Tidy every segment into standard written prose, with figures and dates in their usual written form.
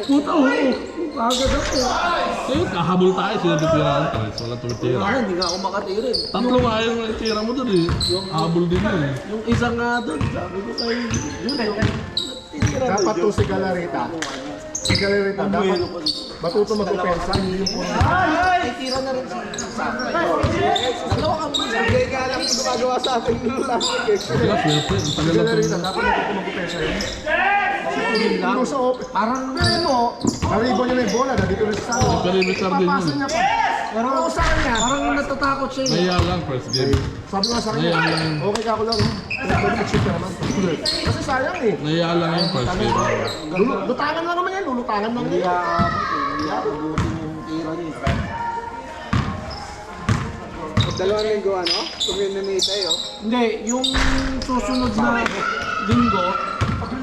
Puta, oo. Agad ako. Eh, kahabol tayo, sila titirahan tayo. Wala tumitira. Ay, hindi nga ako makatirin. Tatlo nga yung tira mo doon eh. Habol din yun eh. Yung isa nga doon, sabi ko kayo, yun yung titira mo. Dapat to si Galarita. Si Galarita, dapat matuto mag-opensa, hindi yung puro. Titira na rin si dalawa kami isa. Hindi ka alam kung gumagawa sa atin nung last week. Sila, swerte. Ang Si tagal na Galarita, to. dapat matuto mag-opensa yun. Yun lang. Yung sa open, Parang ano, naribo niya na yung bola, nandito na sa salo. Pero ibig sabihin Papasa yun. niya pa. Pero sa kanya, parang natatakot siya eh. Nahiya lang first game. sabi nga sa kanya, okay ka ako lang. Pwede mag-shoot ka naman. Kasi sayang eh. Nahiya lang yung first game. Lutangan lang naman yan, lulutangan lang Hindi yan. aabot eh. Hindi abutin yung tira niya. Dalawang linggo ano? Community tayo. Hindi, yung susunod na linggo,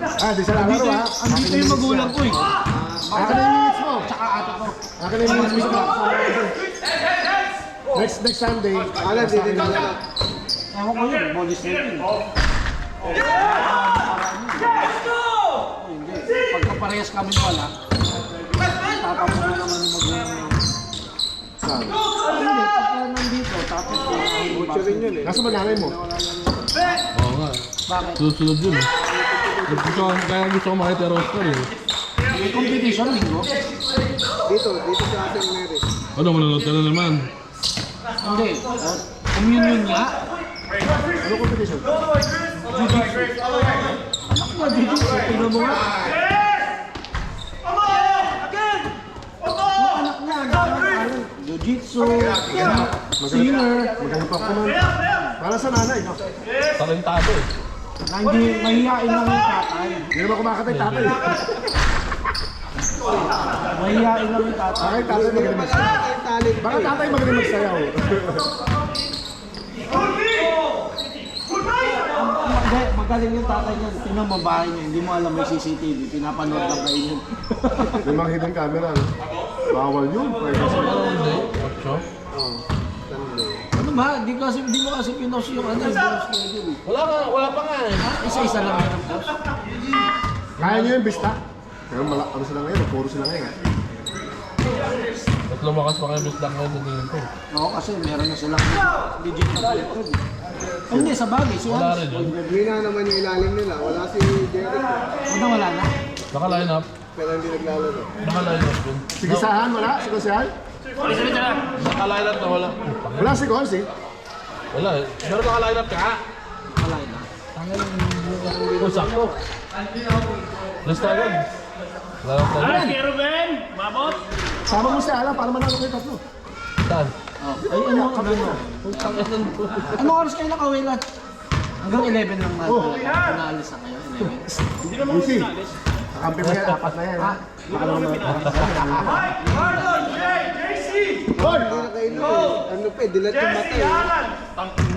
Ah, di sa lalaro ha. andito yung magulang ko eh. Akin na yung minutes mo. Tsaka ate ko. Akin na yung minutes mo. Next Sunday. Alam, di din ako. Ewan ko yun, bonus na yun. Hindi, pagka parehas kami wala, tatapos na naman yung magulang namin. Saan? Hindi, pagka nandito, tapos Mucho rin yun eh. Nasa manangay mo? Oo nga. bakit? Susunod yun eh. Kaya gusto ko makita roster eh. May competition linggo? Dito sa ating Mary. Ano, manunod ka na naman. Hindi, communion nga. Ano competition? Anak mo, jiu-jitsu, tingnan mo nga. Yung anak niya, jiu-jitsu, singer, Magaling pa ako man. Para sa nanay, no? Talentado eh. na hindi mahihain lang yung tatay. Hindi naman kumakatay tatay. Mahihain lang yung tatay. Bakit tatay magaling magsayaw? Talent. Bakit tatay magaling magsayaw? Hindi, magaling yung tatay niya. Tingnan mo bahay niya, hindi mo alam may CCTV. Pinapanood lang kayo yun. May mga hidden camera, no? Bawal yun. Pwede sa Hindi, Ocho. Ano ba? Di mo kasi pinos yung ano, yung schedule. Wala pa nga eh. Isa-isa lang yan ang post. Kaya nyo yung bista? Pero ano sila ngayon? Puro sila ngayon. At lumakas pa kayo bis lang ngayon sa tingin ko. Oo, kasi meron na silang legit na collected. Hindi, sa bagay, si Wala Hans. rin yun. Naglina naman yung ilalim nila. Wala si Derek. Wala na. Naka-line up. Pero hindi naglalaro. Naka-line up yun. Sige sahan, wala? Si Konsyal? Naka-line up na wala. Wala si Konsi. Wala eh. Pero naka-line up ka. Wala na. Kung sakto. Let's start agad. Wala lang tayo. Sama mo si Alan para manalo kayo tatlo. Saan? Ay, ano oras kayo nakawin lahat? Hanggang 11 lang natin. Naalis na kayo, 11. Lucy, kakampi mo yan, apat na yan. Ha? Baka naman Hindi na kayo ano pa eh. Dilat yung mata eh.